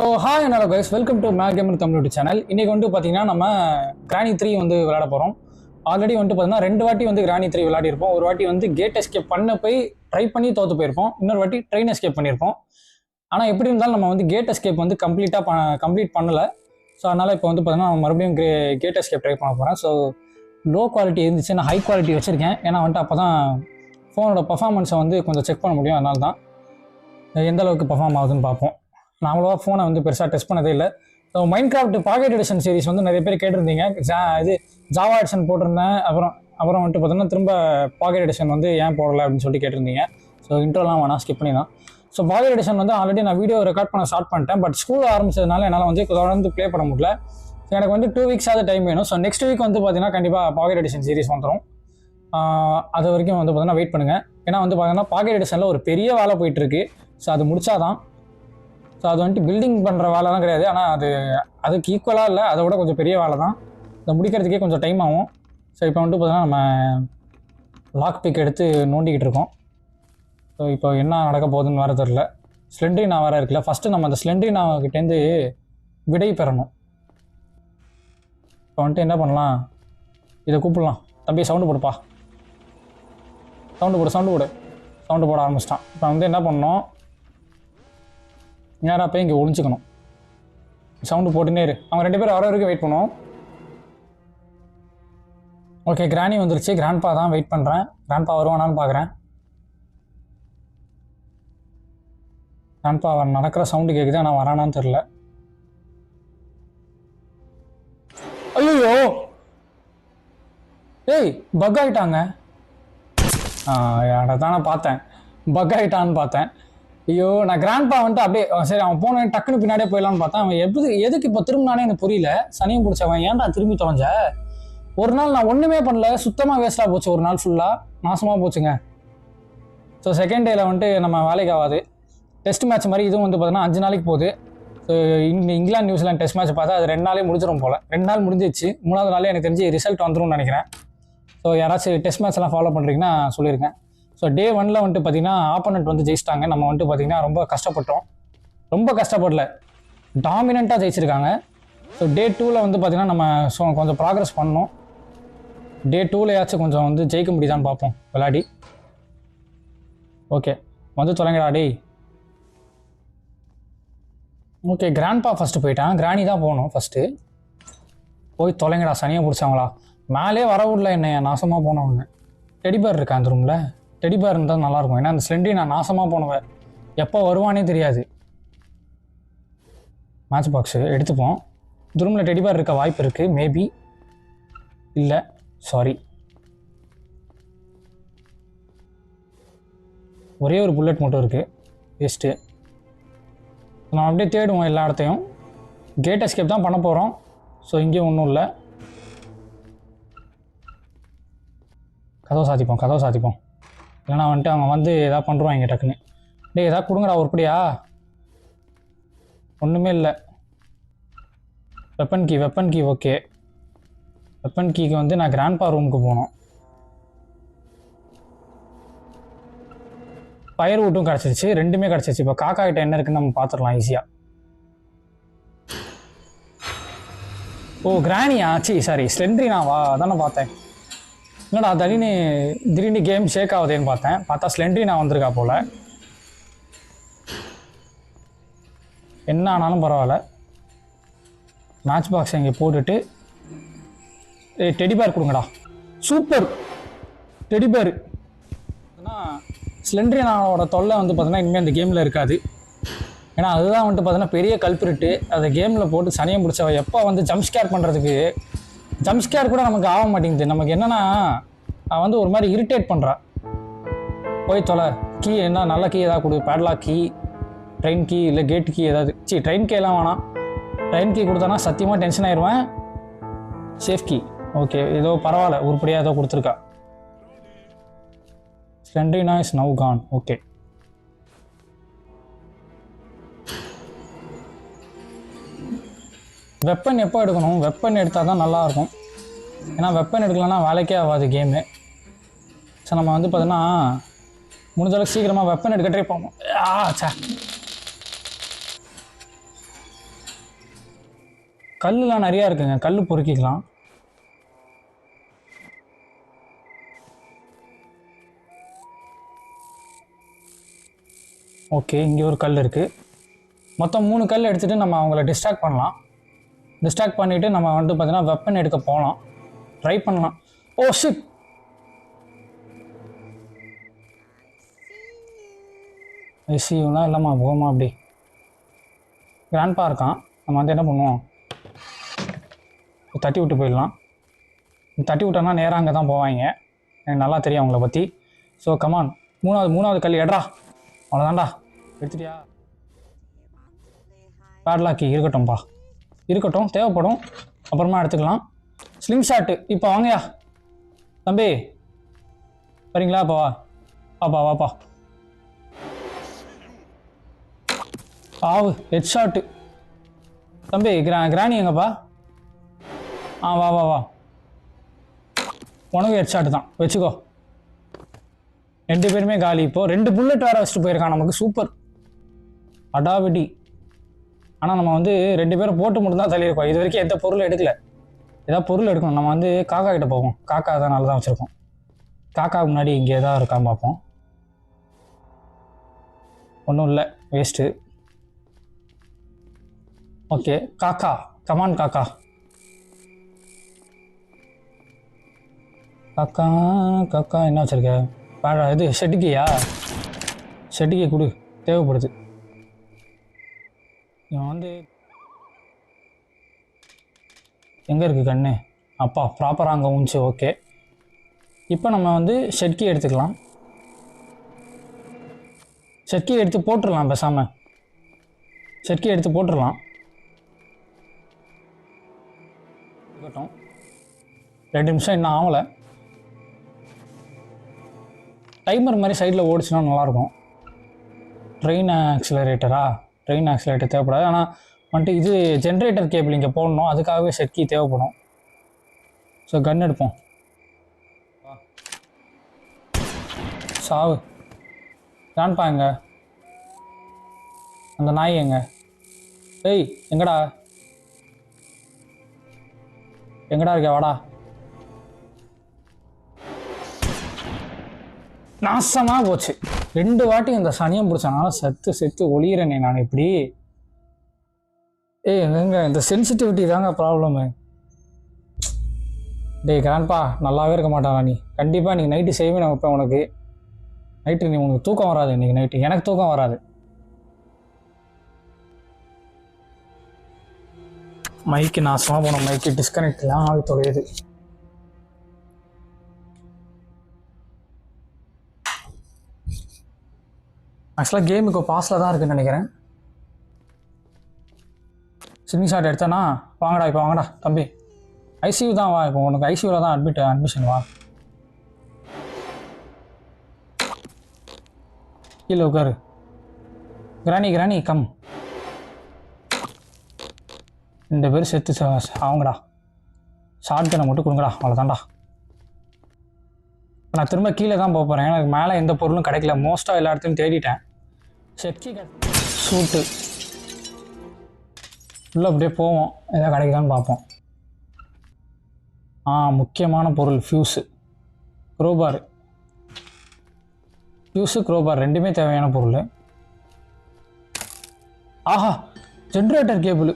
So hi hello guys, welcome to Mac Gamer Tamil channel. இன்றைக்கி வந்து பார்த்தீங்கன்னா நம்ம கிரானி 3 வந்து விளையாட போகிறோம். ஆல்ரெடி வந்து பார்த்தீங்கன்னா 2 வாட்டி வந்து கிரானி 3 விளையாடிருப்போம். ஒரு வாட்டி வந்து கேட் எஸ்கேப் பண்ண போய் ட்ரை பண்ணி தோற்று போயிருப்போம். இன்னொரு வாட்டி ட்ரெயின் எஸ்கேப் பண்ணியிருப்போம். ஆனால் எப்படி இருந்தாலும் நம்ம வந்து கேட் எஸ்கேப் வந்து கம்ப்ளீட் பண்ணலை. ஸோ அதனால் இப்போ வந்து பார்த்தீங்கன்னா நான் மறுபடியும் கேட் எஸ்கேப் ட்ரை பண்ண போகிறேன். ஸோ லோ குவாலிட்டி இருந்துச்சு, நான் ஹை குவாலிட்டி வச்சுருக்கேன். ஏன்னா வந்துட்டு அப்போ தான் ஃபோனோட பர்ஃபார்மன்ஸை வந்து கொஞ்சம் செக் பண்ண முடியும். அதனால தான் எந்த அளவுக்கு பர்ஃபார்ம் ஆகுதுன்னு பார்ப்போம். நான் அவ்வளோவா ஃபோனை வந்து பெருசாக டெஸ்ட் பண்ணதே இல்லை. So Minecraft pocket edition series வந்து நிறைய பேர் கேட்டிருந்தீங்க. ஜாவா எடிஷன் போட்டிருந்தேன். அப்புறம் வந்துட்டு பார்த்தீங்கன்னா திரும்ப பாக்கெட் எடிஷன் வந்து ஏன் போடலை அப்படின்னு சொல்லி கேட்டிருந்தீங்க. ஸோ இன்ட்ரோலாம் வேணாம், ஸ்கிப் பண்ணி தான். ஸோ பாக்கெட் எடிஷன் வந்து ஆல்ரெடி நான் வீடியோ ரெக்கார்ட் பண்ண ஸ்டார்ட் பண்ணிட்டேன். பட் ஸ்கூல் ஆரம்பிச்சதுனால என்னால் வந்து தொடர்ந்து ப்ளே பண்ண முடியல. ஸோ எனக்கு வந்து 2 வீக்ஸாவது டைம் வேணும். ஸோ நெக்ஸ்ட் வீக் வந்து பார்த்தீங்கன்னா கண்டிப்பாக பாக்கெட் எடிஷன் சீரிஸ் வந்துடும். அது வரைக்கும் வந்து பார்த்தீங்கன்னா வெயிட் பண்ணுங்கள். ஏன்னா வந்து பார்த்தீங்கன்னா பாக்கெட் எடிஷனில் ஒரு பெரிய வேலை போயிட்டுருக்கு. ஸோ அது முடிச்சாதான். ஸோ அது வந்துட்டு பில்டிங் பண்ணுற வேலைலாம் கிடையாது. ஆனால் அதுக்கு ஈக்குவலாக இல்லை, அதை விட கொஞ்சம் பெரிய வேலை தான். இதை முடிக்கிறதுக்கே கொஞ்சம் டைம் ஆகும். ஸோ இப்போ வந்துட்டு பார்த்தீங்கன்னா நம்ம லாக் பிக் எடுத்து நோண்டிக்கிட்டு இருக்கோம். ஸோ இப்போ என்ன நடக்க போகுதுன்னு வேறு தெரில. ஸ்லெண்ட்ரினா வேறு இருக்குல்ல, ஃபஸ்ட்டு நம்ம அந்த ஸ்லெண்ட்ரினாக்கிட்டேருந்து விடை பெறணும். இப்போ வந்துட்டு என்ன பண்ணலாம், இதை கூப்பிடலாம். தம்பி சவுண்டு போடுப்பா, சவுண்டு போட ஆரம்பிச்சிட்டான். இப்போ வந்து என்ன பண்ணணும், நேராக போய் இங்கே ஒழிஞ்சிக்கணும். சவுண்டு போட்டுனே இரு. அவங்க 2 பேரும் வர வரைக்கும் வெயிட் பண்ணுவோம். ஓகே, கிராணி வந்துருச்சு. கிராண்ட்பா தான் வெயிட் பண்ணுறேன். கிராண்ட்பா வருவானான்னு பார்க்குறேன். கிராண்ட்பா நடக்கிற சவுண்டு கேட்குது, ஆனால் வரானான்னு தெரில. ஐயோ ஏய், பக் ஆகிட்டாங்க. தானே பார்த்தேன், பக் ஆகிட்டான்னு பார்த்தேன். ஐயோ, நான் கிராண்ட்பா வந்துட்டு அப்படியே சரி அவன் போன டக்குன்னு பின்னாடியே போயிடலான்னு பார்த்தேன். அவன் எதுக்கு இப்போ திரும்பினானே எனக்கு புரியல. சனியும் பிடிச்சவன் ஏன்டா திரும்பி தொலைஞ்ச. ஒரு நாள் நான் ஒன்றுமே பண்ணல, சுத்தமாக வேஸ்ட்டாக போச்சு. ஒரு நாள் ஃபுல்லாக நாசமாக போச்சுங்க. ஸோ செகண்ட் டேயில் வந்துட்டு நம்ம வேலைக்கு ஆகாது. டெஸ்ட் மேட்ச் மாதிரி இதுவும் வந்து பார்த்தீங்கன்னா 5 நாளைக்கு போகுது. So England New Zealand test match பார்த்தா அது 2 நாளே முடிஞ்சிடும் போல். 2 நாள் முடிஞ்சிச்சு. 3வது நாளே எனக்கு தெரிஞ்சு ரிசல்ட் வந்துடும் நினைக்கிறேன். ஸோ யாராச்சும் டெஸ்ட் மேட்ச்லாம் ஃபாலோ பண்ணுறீங்கன்னா சொல்லியிருக்கேன். ஸோ டே 1ல் வந்துட்டு பார்த்தீங்கன்னா ஆப்போனண்ட் வந்து ஜெயிச்சிட்டாங்க. நம்ம வந்துட்டு பார்த்தீங்கன்னா ரொம்ப கஷ்டப்படல, டாமினண்ட்டாக ஜெயிச்சிருக்காங்க. ஸோ டே 2ல் வந்து பார்த்தீங்கன்னா நம்ம கொஞ்சம் ப்ராக்ரஸ் பண்ணணும். டே 2லையாச்சும் கொஞ்சம் வந்து ஜெயிக்க முடியுதான்னு பார்ப்போம் விளையாடி. ஓகே, வந்து தொலைங்கடா டேய். ஓகே, கிராண்ட்பா ஃபஸ்ட்டு போயிட்டான். கிராணி தான் போகணும் ஃபஸ்ட்டு. போய் தொலைங்கடா, சனியாக பிடிச்சவங்களா. மேலே வர விடல என்னைய, நாசமாக போனவங்க. டெடிபேர் இருக்கா அந்த ரூமில்? டெடிபேர் இருந்தால் நல்லாயிருக்கும். ஏன்னா அந்த ஸ்லெண்ட்ரி நான் நாசமாக போனவன், எப்போ வருவானே தெரியாது. மேட்ச் பாக்ஸு எடுத்துப்போம். இந்த ரூமில் டெடிபேர் இருக்க வாய்ப்பு இருக்குது, மேபி. இல்லை, சாரி. ஒரே ஒரு புல்லட் மட்டும் இருக்குது, வேஸ்ட்டு. நம்ம அப்படியே தேடுவோம் எல்லா இடத்தையும். கேட் எஸ்கேப் தான் பண்ண போகிறோம். ஸோ இங்கேயும் ஒன்றும் இல்லை. கதவை சாத்திப்போம். இல்லைனா வந்துட்டு அவங்க வந்து எதாவது பண்ணுருவாங்க டக்குன்னு. டே எதாவது கொடுங்கடா உருப்படியா. ஒன்றுமே இல்லை. Weapon key okay. வெப்பன் கீக்கு வந்து நான் கிராண்ட்பா ரூமுக்கு போகணும். ஃபயர் வுட்டும் கிடச்சிருச்சு, 2மே கிடச்சிருச்சு. இப்போ காக்கா கிட்ட என்ன இருக்குன்னு நம்ம பார்த்துடலாம் ஈஸியாக. ஓ கிராணியா, சாரி ஸ்லெண்ட்ரினாவா, அதானே பார்த்தேன். என்னடா திடீர்னு கேம் ஷேக் ஆகுதேன்னு பார்த்தா ஸ்லெண்ட்ரினா வந்திருக்கா போல். என்ன ஆனாலும் பரவாயில்ல. மேட்ச் பாக்ஸ் இங்கே போட்டுட்டு டெடிபேர் கொடுங்கடா. Super teddy bear. ஆனால் ஸ்லெண்ட்ரினாவோட தொல்லை வந்து பார்த்தீங்கன்னா இனிமேல் இந்த கேமில் இருக்காது. ஏன்னா அதுதான் வந்துட்டு பார்த்தீங்கன்னா பெரிய கல்பிரிட்டு. அதை கேமில் போட்டு சனியம் பிடிச்சவ. எப்போ வந்து ஜம்ப்ஸ்கேர் பண்ணுறதுக்கு, ஜம்ப்ஸ்கேர் கூட நமக்கு ஆக மாட்டேங்குது. நமக்கு என்னென்னா அவன் வந்து ஒரு மாதிரி இரிட்டேட் பண்ணுறா. போய் தொலை. கீ என்ன நல்ல கீ ஏதாவது கொடு, பேட்லாக் கீ, ட்ரெயின் கீ, இல்லை கேட் கீ ஏதாவது. ட்ரெயின் கீ எல்லாம் வேணாம். ட்ரெயின் கீ கொடுத்தானா சத்தியமாக டென்ஷன் ஆயிடுவேன். சேஃப் கீ ஓகே, ஏதோ பரவாயில்ல, உருப்படியாக ஏதோ கொடுத்துருக்கா. Slendrina is now gone. Okay, weapon எப்போ எடுக்கணும்? வெப்பன் எடுத்தால் தான் நல்லாயிருக்கும். ஏன்னா வெப்பன் எடுக்கலன்னா வேலைக்கே ஆகாது கேமு. ஸோ நம்ம வந்து பார்த்தீங்கன்னா முடிஞ்சளவுக்கு சீக்கிரமாக வெப்பன் எடுக்க ட்ரை பண்ணுவோம். கல்லுலாம் நிறையா இருக்குங்க, கல் பொறுக்கிக்கலாம். ஓகே, இங்கே ஒரு கல் இருக்குது. மொத்தம் 3 கல் எடுத்துகிட்டு நம்ம அவங்கள டிஸ்ட்ராக்ட் பண்ணலாம். டிஸ்ட்ராக்ட் பண்ணிவிட்டு நம்ம வந்துட்டு பார்த்தீங்கன்னா வெப்பன் எடுக்க போகலாம், ட்ரை பண்ணலாம். ஓ ஷிட், ஐசியூலாம் இல்லைம்மா, போமா அப்படி. கிராண்ட்பா இருக்கான், நம்ம வந்து என்ன பண்ணுவோம், தட்டி விட்டு போயிடலாம். தட்டி விட்டோன்னா நேராக அங்கே தான் போவாங்க, எனக்கு நல்லா தெரியும் அவங்கள பற்றி. ஸோ கமான், மூணாவது கல் எட்ரா, அவ்வளோதான்டா. எடுத்துட்டியா? பேட்லாக்கி இருக்கட்டும்பா, இருக்கட்டும், தேவைப்படும், அப்புறமா எடுத்துக்கலாம். ஸ்லிங் ஷாட்டு இப்போ வாங்கயா தம்பி, வரீங்களா? அப்பா வாப்பா வாப்பா. ஆவு ஹெட் ஷாட்டு தம்பி. கிராணி எங்கப்பா? வா வா வா, உனக்கு ஹெட் ஷாட்டு தான், வச்சுக்கோ. 2 பேருமே காலி. இப்போது 2 புல்லட் வேறு வச்சுட்டு போயிருக்கான் நமக்கு, சூப்பர் அடாவிடி. ஆனால் நம்ம வந்து 2 பேரும் போட்டு மட்டும் தான் தள்ளியிருக்கோம், இது வரைக்கும் எந்த பொருளும் எடுக்கல. ஏதாவது பொருள் எடுக்கணும், நம்ம வந்து காக்கா கிட்ட போவோம். காக்கா தான் நல்லா தான் வச்சுருக்கோம். காக்கா முன்னாடி இங்கே எதாவது இருக்கான்னு பார்ப்போம். ஒன்றும் இல்லை, வேஸ்ட்டு. ஓகே காக்கா, கமான் காக்கா. காக்கா காக்கா என்ன வச்சுருக்க? இது ஷெட்டுக்கியா? ஷெட்டுக்கி கொடு, தேவைப்படுது. இவன் வந்து எங்கே இருக்குது கண்ணு? அப்பா ப்ராப்பராக அங்கே உந்துச்சு. ஓகே, இப்போ நம்ம வந்து ஷெட்கி எடுத்துக்கலாம். ஷெட்கி எடுத்து போட்டுடலாம், பேசாமல் ஷெட்கி எடுத்து போட்டுடலாம். இருக்கட்டும், 2 நிமிஷம் இன்னும் ஆகலை. டைமர் மாதிரி சைடில் ஓடிச்சுன்னா நல்லாயிருக்கும். ட்ரெயின் ஆக்சிலரேட்டரா? ட்ரெயின் ஆக்சிலேட்டர் தேவைப்படாது. ஆனால் வந்துட்டு இது ஜென்ரேட்டர் கேபிள் இங்கே போடணும், அதுக்காகவே ஷெட்கி தேவைப்படும். ஸோ கன் எடுப்போம். சாவு. கிராண்ட்பா எங்க? அந்த நாய் எங்க? ஏய் எங்கடா இருக்க? வாடா. நாசமாக போச்சு. 2 வாட்டி இந்த சனியம் பிடிச்சனால செத்து ஒளியிறேனே நான் இப்படி. எங்க இந்த சென்சிட்டிவிட்டி தாங்க ப்ராப்ளமு. டேய் கிராண்ட்பா, நல்லாவே இருக்க மாட்டானா நீ? கண்டிப்பாக நீங்கள் நைட்டு செய்வேன் நான் வைப்பேன் உனக்கு. நைட்டு நீ உனக்கு தூக்கம் வராது இன்றைக்கி நைட்டு, எனக்கு தூக்கம் வராது. மைக்கு நாசமாக போன, மைக்கு டிஸ்கனெக்ட்லாம் ஆகி தொலையுது. ஆக்சுவலாக கேம் இப்போ பாஸில் தான் இருக்குன்னு நினைக்கிறேன். ஸ்லிங் ஷாட் எடுத்தேன்னா வாங்கடா, இப்போ வாங்கடா தம்பி. ஐசியூ தான் வா, இப்போ உனக்கு ஐசியூவில் தான் அட்மிஷன் வா. கீழே உட்காரு. கிராணி கம். 2 பேர் செத்து அவங்கடா. ஷார்ட் கனை மட்டும் கொடுங்கடா, அவ்வளோதான்டா. நான் திரும்ப கீழே தான் போக போகிறேன், எனக்கு மேலே எந்த பொருளும் கிடைக்கல. மோஸ்ட்டாக எல்லா இடத்தையும் தேடிட்டேன். ஷெட்கி சூட்டு உள்ளே அப்படியே போவோம், எதாவது கிடைக்குதான்னு பார்ப்போம். முக்கியமான பொருள் ஃபியூஸு, க்ரோபார். ஃபியூஸு க்ரோபார் 2மே தேவையான பொருள். ஆஹா, ஜென்ரேட்டர் கேபிள்.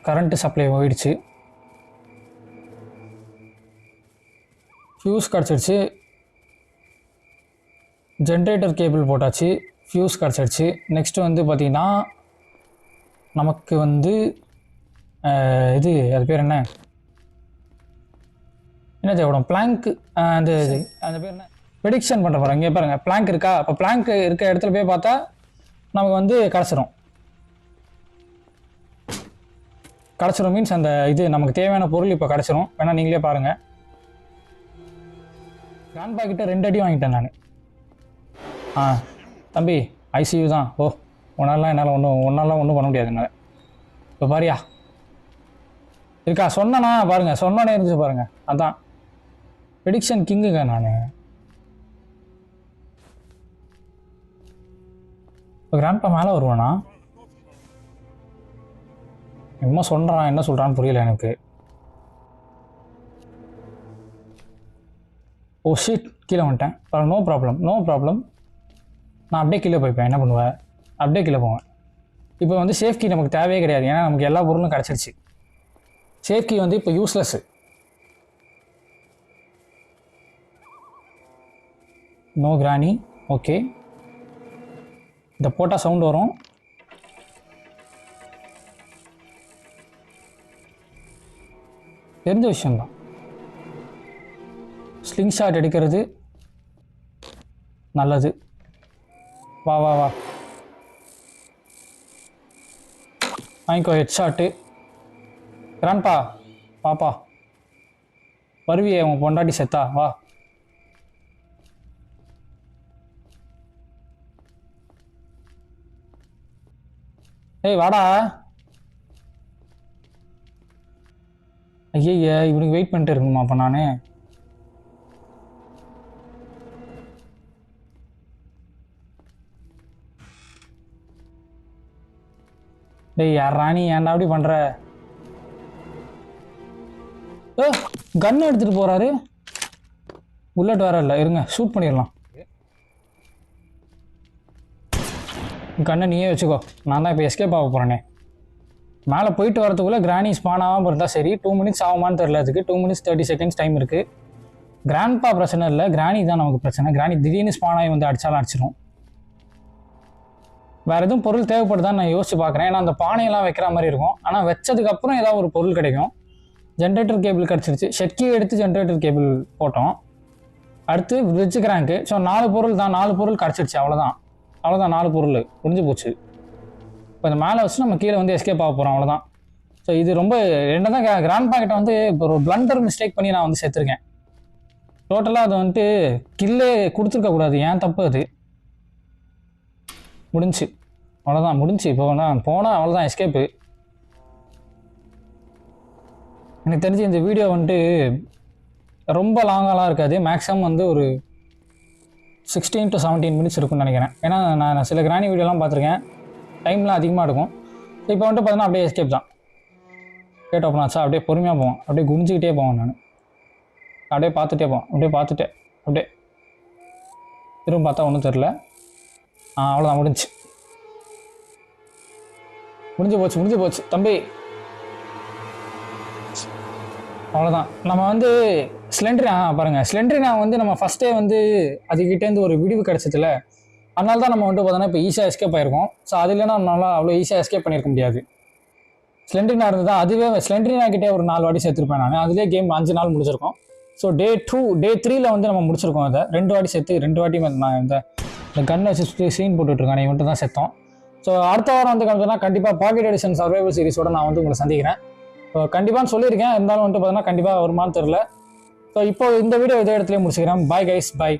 கரண்ட்டு சப்ளை போயிடுச்சு. ஃபியூஸ் கிடச்சிடுச்சு. ஜென்ரேட்டர் கேபிள் போட்டாச்சு, ஃபியூஸ் கிடச்சிடுச்சு. நெக்ஸ்ட்டு வந்து பார்த்திங்கன்னா நமக்கு வந்து இது அது பேர் என்ன தேவைப்படும்? பிளாங்க்கு. அந்த பேர் என்ன? ப்ரெடிக்ஷன் பண்ணுற போகிறோம். இங்கே பாருங்கள், பிளாங்க் இருக்கா? அப்போ பிளாங்க் இருக்க இடத்துல போய் பார்த்தா நமக்கு வந்து கிடச்சிரும் மீன்ஸ் அந்த இது நமக்கு தேவையான பொருள் இப்போ கிடச்சிரும். வேணால் நீங்களே பாருங்கள். கிராண்ட்பா கிட்ட 2 அடி வாங்கிட்டேன் நான். தம்பி ஐசியூ தான். என்னால் ஒன்றும் பண்ண முடியாது என்னால். இப்போ பாரியா இருக்கா? சொன்னேண்ணா பாருங்கள், சொன்னோன்னே இருந்துச்சு பாருங்கள். அதான் ப்ரெடிக்ஷன் கிங்குங்க நான். இப்போ கிராண்ட்பா மேலே வருவானா? என்னமோ சொல்கிறான், என்ன சொல்கிறான்னு புரியல எனக்கு. ஓ ஷீட், கீழே வந்துட்டேன். No problem, no problem. நான் அப்படியே கீழே போய்ப்பேன். என்ன பண்ணுவேன்? அப்படியே கீழே போவேன். இப்போ வந்து சேஃப் கீ நமக்கு தேவையே கிடையாது, ஏன்னா நமக்கு எல்லா பொருளும் கிடச்சிருச்சு. சேஃப் கீ வந்து இப்போ யூஸ்லெஸ்ஸு. நோ கிராணி. ஓகே, இந்த போட்டால் சவுண்ட் வரும். தெரிஞ்ச விஷயம்தான். ஸ்லிங் ஷாட் எடுக்கிறது நல்லது. வா வா வா, வாங்கிக்கோ ஹெட் ஷாட்டு. கிராண்ட்பா பாப்பா, வருவியே உன் பொண்டாட்டி செத்தா? வா. ஏய் வாடா. ஐய, இவனுக்கு வெயிட் பண்ணிட்டு இருக்கணுமா அப்போ நான்? டேய் யார் ராணி, ஏன்டா அப்படி பண்ற? கன் எடுத்துட்டு போறாரு. புல்லட் வேற இல்லை, இருங்க ஷூட் பண்ணிடலாம். கண்ணை நீயே வச்சுக்கோ, நான் தான் இப்போ எஸ்கேப் ஆக போகிறேனே. மேலே போயிட்டு வரதுக்குள்ளே கிராணி ஸ்பான் ஆகாமல் இருந்தால் சரி. 2 மினிட்ஸ் ஆகுமான்னு தெரியல. அதுக்கு 2 மினிட்ஸ் 30 செகண்ட்ஸ் டைம் இருக்குது. கிராண்ட்பா பிரச்சனை இல்லை, கிராணி தான் நமக்கு பிரச்சனை. கிராணி திடீர்னு ஸ்பான் ஆகி வந்து அடிச்சாலும் அடிச்சிடும். வேறு எதுவும் பொருள் தேவைப்படுதான்னு நான் யோசிச்சு பார்க்குறேன். ஏன்னா அந்த பானையெல்லாம் வைக்கிற மாதிரி இருக்கும். ஆனால் வச்சதுக்கப்புறம் ஏதாவது ஒரு பொருள் கிடைக்கும். ஜென்ரேட்டர் கேபிள் கிடச்சிருச்சு. ஷெட்கி எடுத்து ஜென்ரேட்டர் கேபிள் போட்டோம். அடுத்து பிரிட்ஜ் கிராங்க்கு. ஸோ 4 பொருள் தான், 4 பொருள் கிடச்சிருச்சு. அவ்வளோதான் 4 பொருள் முடிஞ்சு போச்சு. இப்போ இந்த மேலே வச்சு நம்ம கீழே வந்து எஸ்கேப் ஆக போகிறோம், அவ்வளோதான். ஸோ இது ரொம்ப என்ன தான் கிராண்ட்பா கிட்ட வந்து இப்போ ஒரு பிளண்டர் மிஸ்டேக் பண்ணி நான் வந்து சேர்த்துருக்கேன். டோட்டலாக அதை வந்துட்டு கில்லே கொடுத்துருக்க கூடாது, ஏன் தப்பு அது. முடிஞ்சு, அவ்வளோதான் முடிஞ்சு. இப்போ நான் போனால் அவ்வளோதான் எஸ்கேப்பு. எனக்கு தெரிஞ்சு இந்த வீடியோ வந்துட்டு ரொம்ப லாங்காலாம் இருக்காது. மேக்ஸிமம் வந்து ஒரு 16 to 17 மினிட்ஸ் இருக்குன்னு நினைக்கிறேன். ஏன்னா நான் சில கிராணி வீடியோலாம் பார்த்துருக்கேன், டைம்லாம் அதிகமாக இருக்கும். இப்போ வந்துட்டு பார்த்தீங்கன்னா அப்படியே எஸ்கேப் தான். கேட் ஓப்பன் ஆச்சா, அப்படியே பொறுமையாக போவோம், அப்படியே குனிஞ்சிக்கிட்டே போவேன். நான் அப்படியே பார்த்துட்டே போவேன், அப்படியே திரும்ப பார்த்தா ஒன்றும் தெரில. அவ்வளோதான் முடிஞ்சு போச்சு தம்பி. அவ்வளோதான். நம்ம வந்து ஸ்லெண்ட்ரினா பாருங்கள், ஸ்லெண்ட்ரினா வந்து நம்ம ஃபஸ்ட்டே வந்து அதுக்கிட்டேருந்து ஒரு விடிவு கிடச்சதில்ல. அதனால தான் நம்ம வந்துட்டு பார்த்தோன்னா இப்போ ஈஸியாக எஸ்கேப் ஆகிருக்கோம். ஸோ அது இல்லைன்னா நம்மளால் அவ்வளோ ஈஸியாக எஸ்கேப் பண்ணியிருக்க முடியாது. ஸ்லெண்ட்ரினா இருந்து தான் அதுவே ஸ்லெண்ட்ரினா கிட்டே ஒரு 4 வாட்டி சேர்த்துருப்பேன் நான். அதுலேயே கேம் 5 நாள் முடிச்சிருக்கோம். ஸோ டே 3ல வந்து நம்ம முடிச்சிருக்கோம். அதை 2 வாட்டி சேர்த்து 2 வாட்டி நான் இந்த கன்னை வச்சு சுற்றி சீன் போட்டுட்ருக்கேன். இவன்ட்டு தான் செத்தோம். ஸோ அடுத்த வாரம் வந்து கண்டிப்பாக கண்டிப்பாக பாக்கெட் எடிஷன் சர்வைவல் சீரிஸோட நான் வந்து உங்களை சந்திக்கிறேன். ஸோ கண்டிப்பாக சொல்லியிருக்கேன், இருந்தாலும் வந்துட்டு பார்த்தீங்கன்னா கண்டிப்பாக வருமானு தெரில. ஸோ இப்போ இந்த வீடியோ இதே இடத்துல முடிச்சுக்கிறேன். பாய் கைஸ், பாய்.